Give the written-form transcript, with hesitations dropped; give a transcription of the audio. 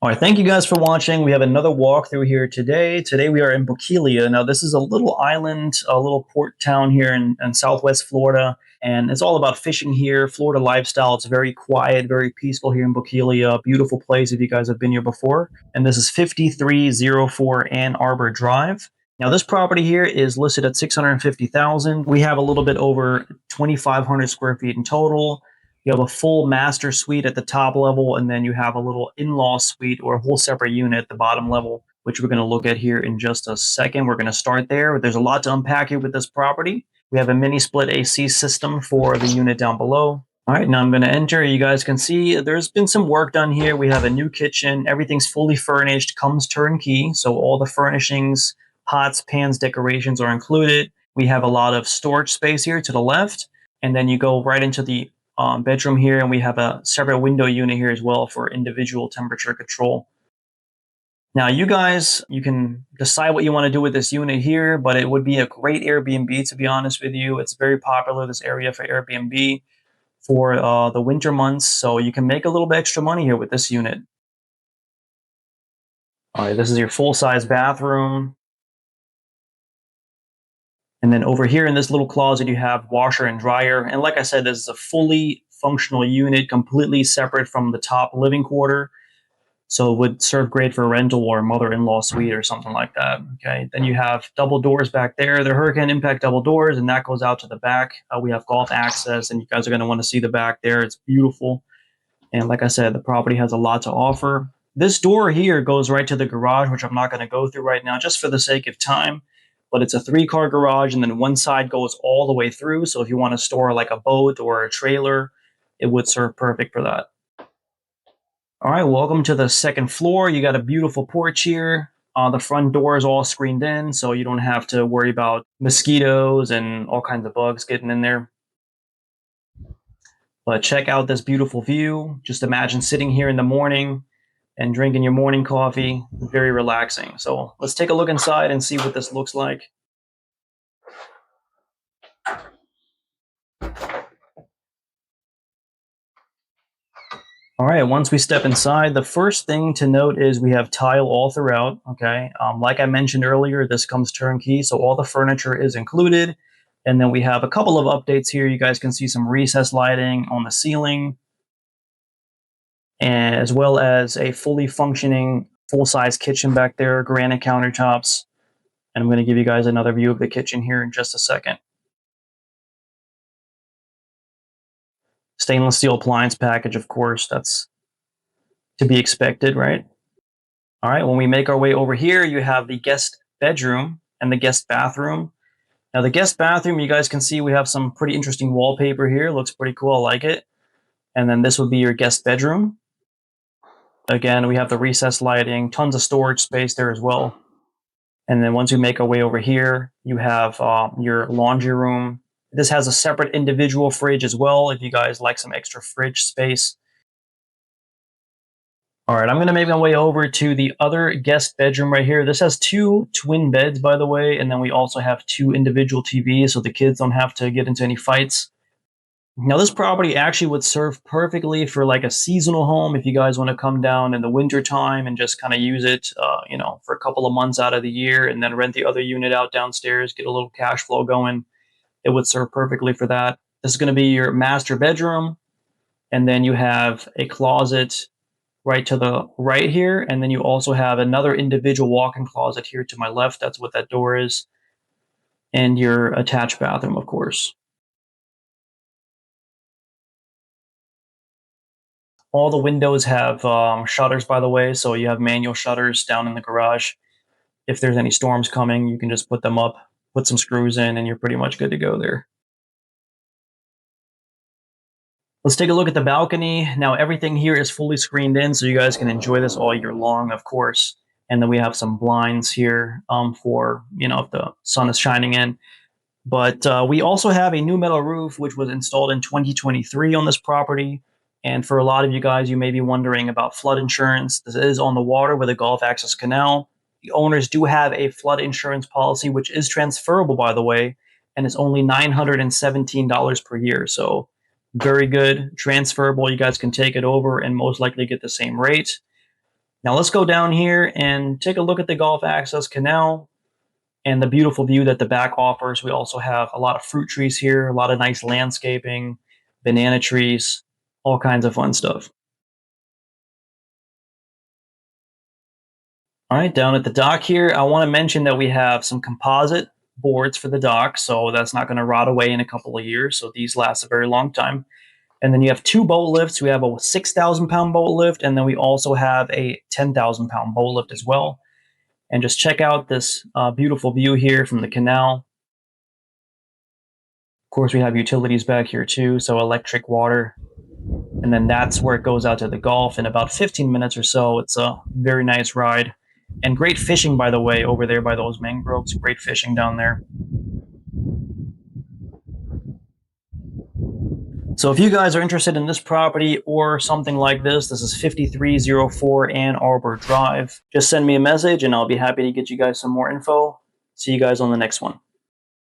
All right, thank you guys for watching. We have another walkthrough here today. Today we are in Bokeelia. Now this is a little island, a little port town here in Southwest Florida, and it's all about fishing here, Florida lifestyle. It's very quiet, very peaceful here in Bokeelia. Beautiful place if you guys have been here before. And this is 5304 Ann Arbor Drive. Now this property here is listed at $650,000. We have a little bit over 2,500 square feet in total. You have a full master suite at the top level, and then you have a little in-law suite or a whole separate unit at the bottom level, which we're going to look at here in just a second. We're going to start there. There's a lot to unpack here with this property. We have a mini split AC system for the unit down below. All right, now I'm going to enter. You guys can see there's been some work done here. We have a new kitchen. Everything's fully furnished, comes turnkey. So all the furnishings, pots, pans, decorations are included. We have a lot of storage space here to the left. And then you go right into the bedroom here, and we have a separate window unit here as well for individual temperature control. Now you guys, you can decide what you want to do with this unit here, but it would be a great Airbnb, to be honest with you. It's very popular, this area, for Airbnb for the winter months, so you can make a little bit extra money here with this unit. All right, this is your full-size bathroom. And then over here in this little closet, you have washer and dryer. And like I said, this is a fully functional unit, completely separate from the top living quarter. So it would serve great for a rental or a mother-in-law suite or something like that. Okay. Then you have double doors back there. They're hurricane impact double doors, and that goes out to the back. We have golf access, and you guys are going to want to see the back there. It's beautiful. And like I said, the property has a lot to offer. This door here goes right to the garage, which I'm not going to go through right now just for the sake of time. But it's a 3-car garage, and then one side goes all the way through. So if you want to store like a boat or a trailer, it would serve perfect for that. All right, welcome to the second floor. You got a beautiful porch here. The front door is all screened in, so you don't have to worry about mosquitoes and all kinds of bugs getting in there. But check out this beautiful view. Just imagine sitting here in the morning and drinking your morning coffee. Very relaxing. So let's take a look inside and see what this looks like. All right, once we step inside, the first thing to note is we have tile all throughout, okay? Like I mentioned earlier, this comes turnkey, so all the furniture is included. And then we have a couple of updates here. You guys can see some recessed lighting on the ceiling, as well as a fully functioning full-size kitchen back there, granite countertops. And I'm going to give you guys another view of the kitchen here in just a second. Stainless steel appliance package, of course, that's to be expected, right? All right, when we make our way over here, you have the guest bedroom and the guest bathroom. Now, the guest bathroom, you guys can see we have some pretty interesting wallpaper here. Looks pretty cool. I like it. And then this would be your guest bedroom. Again, we have the recessed lighting, tons of storage space there as well. And then once we make our way over here, you have your laundry room. This has a separate individual fridge as well, if you guys like some extra fridge space. All right, I'm going to make my way over to the other guest bedroom right here. This has 2 twin beds, by the way, and then we also have 2 individual TVs, so the kids don't have to get into any fights. Now, this property actually would serve perfectly for like a seasonal home if you guys want to come down in the winter time and just kind of use it, for a couple of months out of the year, and then rent the other unit out downstairs, get a little cash flow going. It would serve perfectly for that. This is going to be your master bedroom, and then you have a closet right to the right here, and then you also have another individual walk-in closet here to my left. That's what that door is, and your attached bathroom, of course. All the windows have shutters, by the way, so you have manual shutters down in the garage. If there's any storms coming, you can just put them up, put some screws in, and you're pretty much good to go there. Let's take a look at the balcony. Now, everything here is fully screened in, so you guys can enjoy this all year long, of course. And then we have some blinds here for, if the sun is shining in. But we also have a new metal roof, which was installed in 2023 on this property. And for a lot of you guys, you may be wondering about flood insurance. This is on the water with a Gulf Access Canal. The owners do have a flood insurance policy, which is transferable, by the way, and it's only $917 per year. So very good, transferable. You guys can take it over and most likely get the same rate. Now let's go down here and take a look at the Gulf Access Canal and the beautiful view that the back offers. We also have a lot of fruit trees here, a lot of nice landscaping, banana trees, all kinds of fun stuff. All right, down at the dock here, I want to mention that we have some composite boards for the dock, so that's not going to rot away in a couple of years. So these last a very long time. And then you have two boat lifts. We have a 6,000-pound boat lift, and then we also have a 10,000-pound boat lift as well. And just check out this beautiful view here from the canal. Of course, we have utilities back here too, so electric, water. And then that's where it goes out to the Gulf in about 15 minutes or so. It's a very nice ride. And great fishing, by the way, over there by those mangroves. Great fishing down there. So if you guys are interested in this property or something like this is 5304 Ann Arbor Drive. Just send me a message and I'll be happy to get you guys some more info. See you guys on the next one.